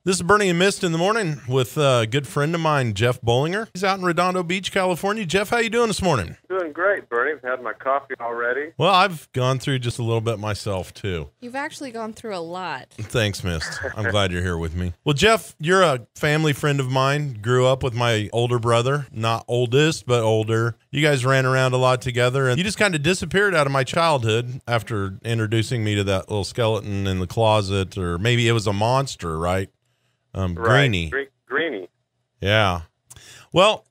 This is Bernie and Mist in the morning with a good friend of mine, Jeff Bollinger. He's out in Redondo Beach, California. Jeff, how you doing this morning? Doing great, Bernie. I've had my coffee already. Well, I've gone through just a little bit myself, too. You've actually gone through a lot. Thanks, Mist. I'm glad you're here with me. Well, Jeff, you're a family friend of mine. Grew up with my older brother. Not oldest, but older. You guys ran around a lot together, and you just kind of disappeared out of my childhood after introducing me to that little skeleton in the closet, or maybe it was a monster, right? Greenie. Greenie. Yeah. Well,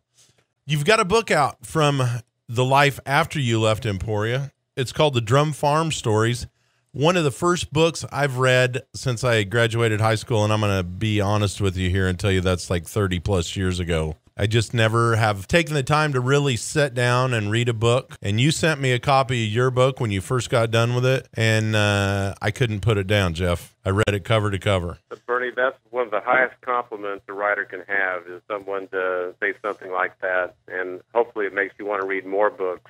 you've got a book out from the life after you left Emporia. It's called The Drumm Farm Stories. One of the first books I've read since I graduated high school, and I'm going to be honest with you here and tell you that's like 30 plus years ago. I just never have taken the time to really sit down and read a book. And you sent me a copy of your book when you first got done with it, and I couldn't put it down, Jeff. I read it cover to cover. But Bernie, that's one of the highest compliments a writer can have, is someone to say something like that, and hopefully it makes you want to read more books.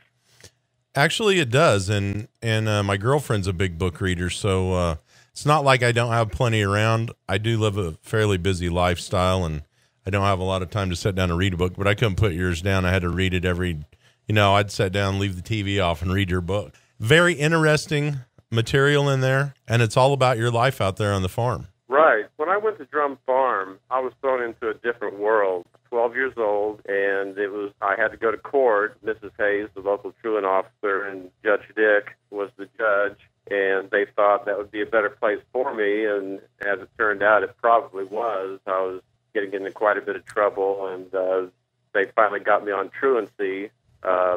Actually, it does, and my girlfriend's a big book reader, so it's not like I don't have plenty around. I do live a fairly busy lifestyle, and I don't have a lot of time to sit down and read a book, but I couldn't put yours down. I had to read it I'd sit down, leave the TV off, and read your book. Very interesting material in there, and it's all about your life out there on the farm. Right. When I went to Drumm Farm, I was thrown into a different world. 12 years old, and I had to go to court. Mrs. Hayes, the local truant officer, and Judge Dick was the judge, and they thought that would be a better place for me, and as it turned out, it probably was. I was getting into quite a bit of trouble, and they finally got me on truancy,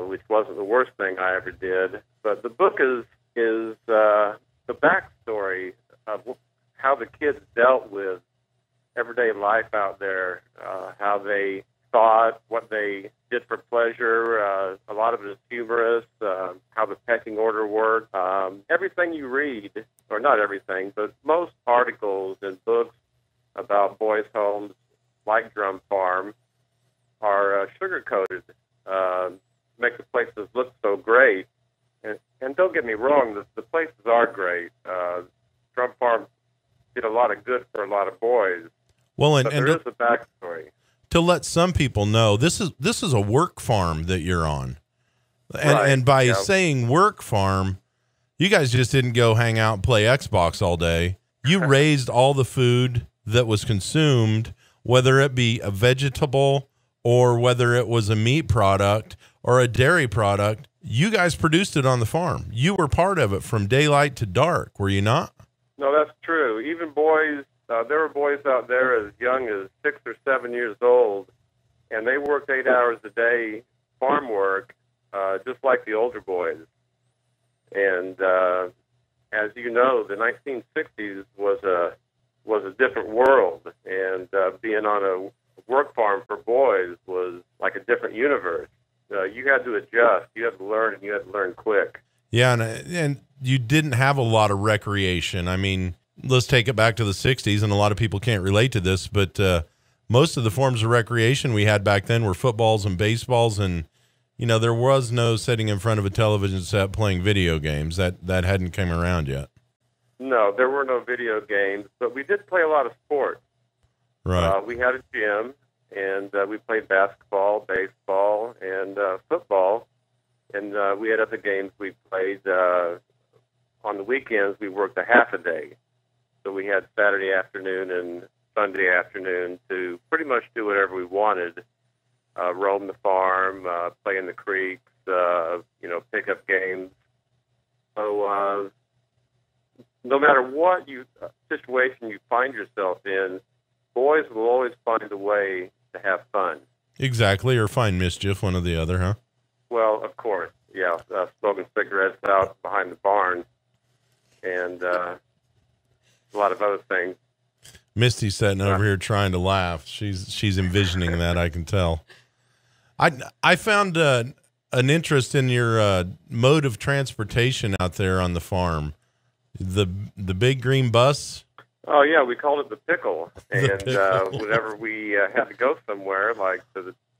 which wasn't the worst thing I ever did. But the book is the backstory of how the kids dealt with everyday life out there, how they thought, what they did for pleasure. A lot of it is humorous, how the pecking order worked. Everything you read, or not everything, but most articles and books about boys' homes like Drumm Farm are sugar-coated, make the places look so great. And don't get me wrong, the places are great. Drumm Farm did a lot of good for a lot of boys. Well, but there is a backstory. To let some people know, this is a work farm that you're on. And by saying work farm, you guys just didn't go hang out and play Xbox all day. You raised all the food that was consumed, whether it be a vegetable or whether it was a meat product or a dairy product. You guys produced it on the farm. You were part of it from daylight to dark, were you not? No, that's true. Even boys, there were boys out there as young as 6 or 7 years old, and they worked 8 hours a day farm work, just like the older boys. And as you know, the 1960s was a different world, and being on a work farm for boys was like a different universe. You had to adjust, you had to learn, and you had to learn quick. Yeah, and you didn't have a lot of recreation. I mean, let's take it back to the 60s, and a lot of people can't relate to this, but most of the forms of recreation we had back then were footballs and baseballs, and, there was no sitting in front of a television set playing video games. That hadn't come around yet. No, there were no video games, but we did play a lot of sports. Right. We had a gym, and we played basketball, baseball, and football. And we had other games we played. On the weekends, we worked a half a day. So we had Saturday afternoon and Sunday afternoon to pretty much do whatever we wanted, roam the farm, play in the creeks, pick up games. So no matter what situation you find yourself in, boys will always find a way to have fun. Exactly, or find mischief, one or the other, huh? Well, of course, yeah. Smoking cigarettes out behind the barn, and a lot of other things. Misty's sitting over here trying to laugh. She's envisioning that, I can tell. I found an interest in your mode of transportation out there on the farm. The big green bus. Oh yeah, we called it the pickle. And whenever we had to go somewhere, like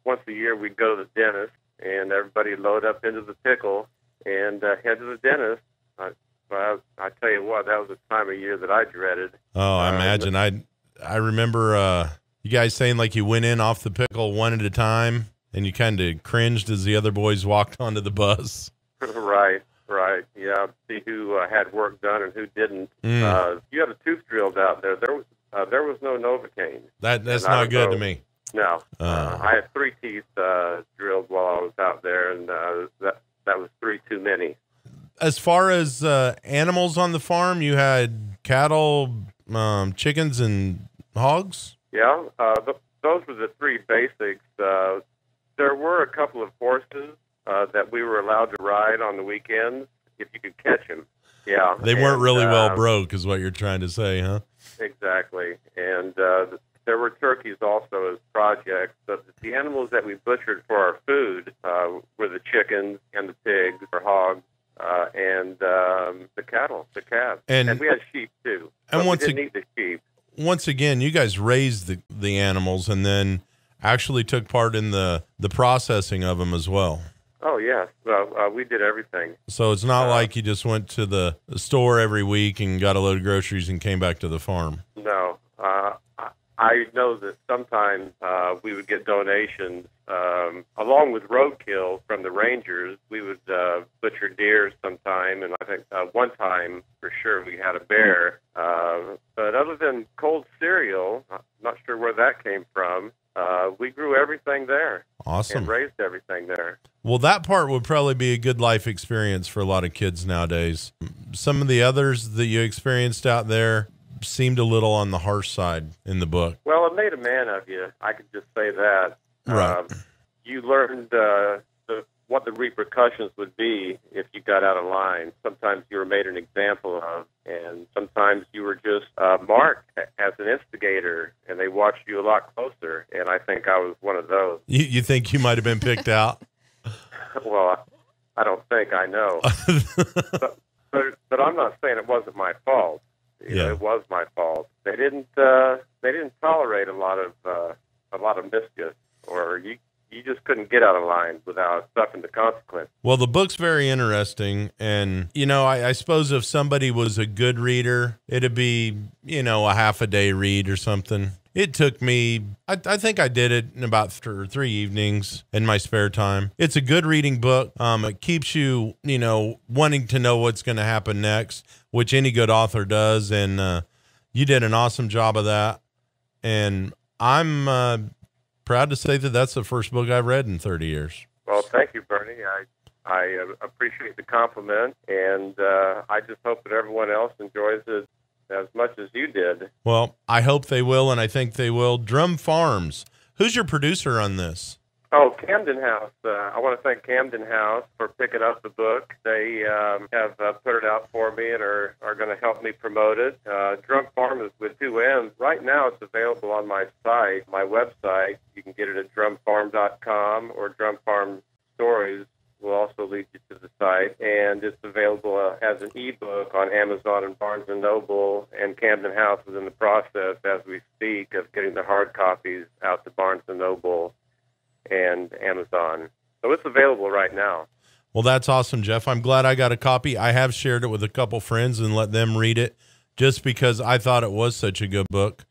once a year, we'd go to the dentist. And everybody load up into the pickle and head to the dentist. I tell you what, that was a time of year that I dreaded. Oh, I imagine. I remember you guys saying like you went in off the pickle one at a time, and you kind of cringed as the other boys walked onto the bus. Right. Yeah, see who had work done and who didn't. You had a tooth drilled out there. There was no Novocaine. That's not good to me. No. I had 3 teeth drilled while I was out there, and that was 3 too many. As far as animals on the farm, you had cattle, chickens, and hogs? Yeah, those were the 3 basics. There were a couple of horses that we were allowed to ride on the weekends if you could catch them. Yeah. They weren't really well broke is what you're trying to say, huh? Exactly. And there were turkeys also as projects. But the animals that we butchered for our food were the chickens and the pigs or hogs and the cattle, the calves. And we had sheep too. And we didn't eat the sheep. Once again, you guys raised the animals and then actually took part in the processing of them as well. Oh, yes. We did everything. So it's not like you just went to the store every week and got a load of groceries and came back to the farm. No. I know that sometimes we would get donations along with roadkill from the rangers. We would butcher deer sometime, and I think one time for sure we had a bear. But other than cold cereal, I'm not sure where that came from. We grew everything there. Awesome. And raised everything there. Well, that part would probably be a good life experience for a lot of kids nowadays. Some of the others that you experienced out there seemed a little on the harsh side in the book. Well, it made a man of you. I could just say that. Right. You learned what the repercussions would be if you got out of line. Sometimes you were made an example of, and sometimes you were just marked as an instigator, and they watched you a lot closer, and I think I was one of those. You think you might have been picked out? Well, I don't think, I know. but I'm not saying it wasn't my fault. You know, it was my fault. They didn't tolerate a lot of mischief, or you just couldn't get out of line without suffering the consequence. Well, the book's very interesting, and I suppose if somebody was a good reader, it'd be a half a day read or something. It took me, I think I did it in about 3 evenings in my spare time. It's a good reading book. It keeps you, wanting to know what's going to happen next, which any good author does. And you did an awesome job of that. And I'm proud to say that that's the first book I've read in 30 years. Well, thank you, Bernie. I appreciate the compliment, and I just hope that everyone else enjoys it as much as you did. Well, I hope they will, and I think they will. Drumm Farms. Who's your producer on this? Oh, Camden House. I want to thank Camden House for picking up the book. They have put it out for me and are going to help me promote it. Drumm Farm is with 2 M's. Right now it's available on my site, my website. You can get it at drummfarm.com, or Drumm Farm Stories will also lead you to the site. And it's available as an ebook on Amazon and Barnes & Noble, and Camden House is in the process as we speak of getting the hard copies out to Barnes & Noble and Amazon. So it's available right now. Well, that's awesome, Jeff. I'm glad I got a copy. I have shared it with a couple friends and let them read it just because I thought it was such a good book.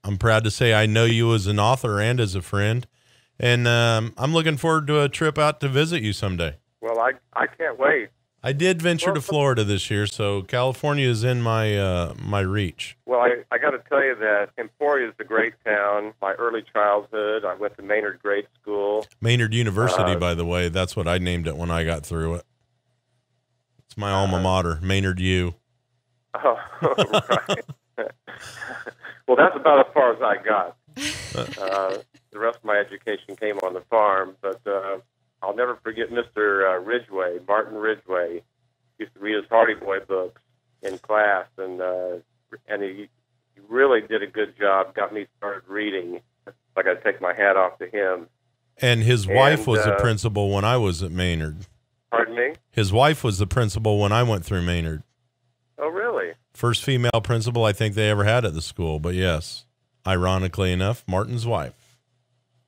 I'm proud to say I know you as an author and as a friend, and I'm looking forward to a trip out to visit you someday. Well, I can't wait. I did venture to Florida this year, so California is in my my reach. Well, I got to tell you that Emporia is a great town. My early childhood, I went to Maynard Grade School. Maynard University, by the way. That's what I named it when I got through it. It's my alma mater, Maynard U. Oh, right. Well, that's about as far as I got. The rest of my education came on the farm, but I'll never forget Mr. Ridgway, Martin Ridgway. Used to read his Hardy Boy books in class, and he really did a good job, got me started reading. I got to take my hat off to him. And his wife was the principal when I was at Maynard. Pardon me? His wife was the principal when I went through Maynard. Oh, really? First female principal I think they ever had at the school, but yes, ironically enough, Martin's wife.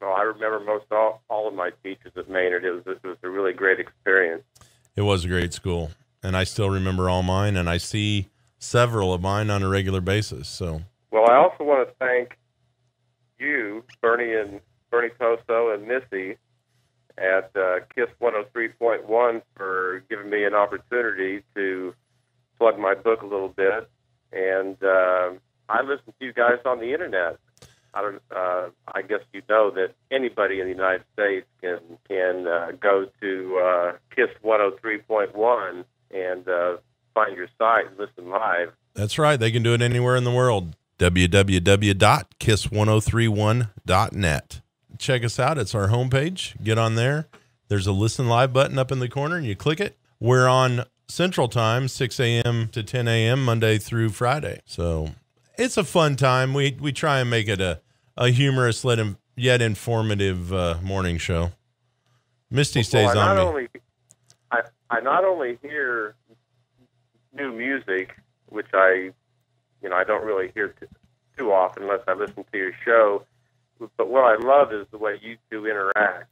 Well, I remember most all of my teachers at Maynard. It was a really great experience. It was a great school, and I still remember all mine, and I see several of mine on a regular basis. So Well, I also want to thank you, Bernie Toso and Missy at KISS 103.1 for giving me an opportunity to plug my book a little bit. And I listen to you guys on the internet. I guess you know that anybody in the United States can go to KISS 103.1 and find your site and listen live. That's right. They can do it anywhere in the world. www.kiss1031.net. Check us out. It's our homepage. Get on there. There's a listen live button up in the corner, and you click it. We're on Central Time, 6 a.m. to 10 a.m. Monday through Friday. So it's a fun time. We try and make it a humorous yet informative morning show. Misty stays on me. I not only hear new music, which I don't really hear too often unless I listen to your show, but what I love is the way you two interact.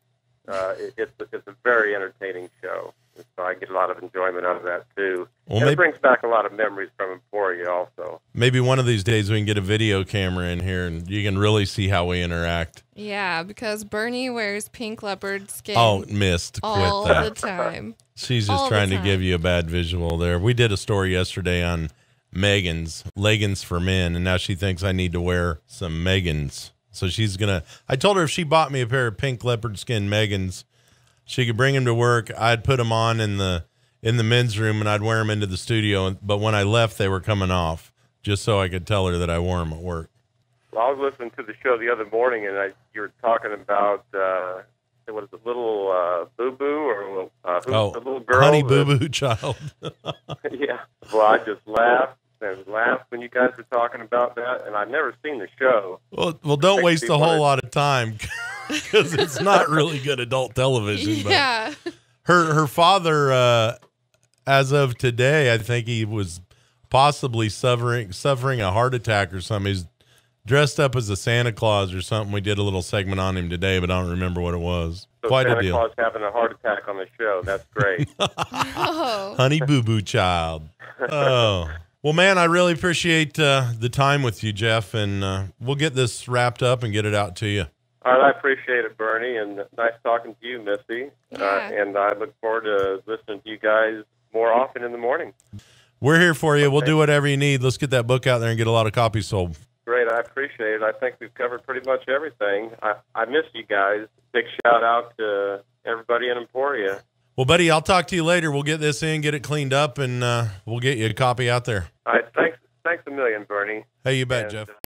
It's a very entertaining show, so I get a lot of enjoyment out of that too. Well, and it brings back a lot of memories from Emporia also. Maybe one of these days we can get a video camera in here and you can really see how we interact. Yeah, because Bernie wears pink leopard skin. Oh, missed. all Quit that. the time. She's just trying to give you a bad visual there. We did a story yesterday on Megan's, leggings for men, and now she thinks I need to wear some Megan's. So she's going to, I told her if she bought me a pair of pink leopard skin Megan's, she could bring them to work. I'd put them on in the men's room and I'd wear them into the studio. But when I left, they were coming off just so I could tell her that I wore them at work. Well, I was listening to the show the other morning and you were talking about, what is it, little boo-boo or who's the little girl? Honey boo-boo child. Yeah. Well, I just laughed and laughed when you guys were talking about that, and I've never seen the show. Well, don't waste a whole lot of time because it's not really good adult television. Yeah. But her father, as of today, I think he was possibly suffering a heart attack or something. He's dressed up as a Santa Claus or something. We did a little segment on him today, but I don't remember what it was. So Quite Santa a deal. Claus having a heart attack on the show. That's great. Oh. Honey boo-boo child. Oh. Well, man, I really appreciate the time with you, Jeff, and we'll get this wrapped up and get it out to you. All right, I appreciate it, Bernie, and nice talking to you, Missy. Yeah. And I look forward to listening to you guys more often in the morning. We're here for you. We'll do whatever you need. Let's get that book out there and get a lot of copies sold. Great, I appreciate it. I think we've covered pretty much everything. I miss you guys. Big shout out to everybody in Emporia. Well, buddy, I'll talk to you later. We'll get this in, get it cleaned up, and we'll get you a copy out there. All right, thanks a million, Bernie. Hey, you bet, And, Jeff.